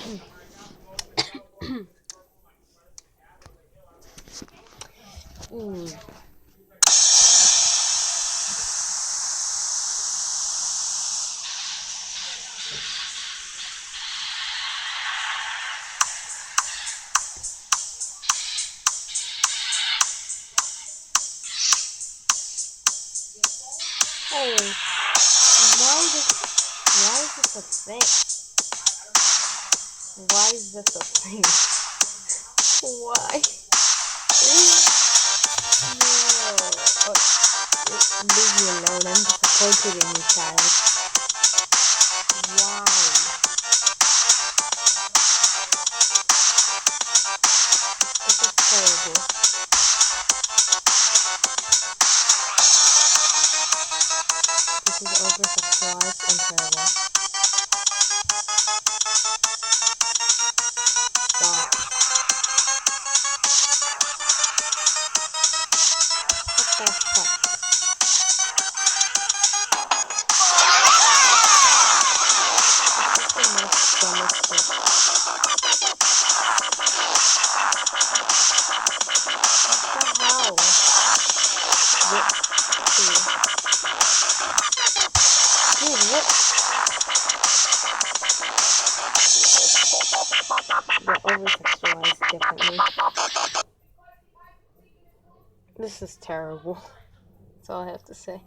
Ooh. Hey, why is this a thing? Why is this a thing? Why? No. Leave me alone. I'm disappointed in you, child. Why? This is terrible. This is over-sexualized and terrible. Stop. What the fuck? This is the most dumbest thing. What the hell? Dude, what? They're over-sexualized differently. This is terrible. That's all I have to say.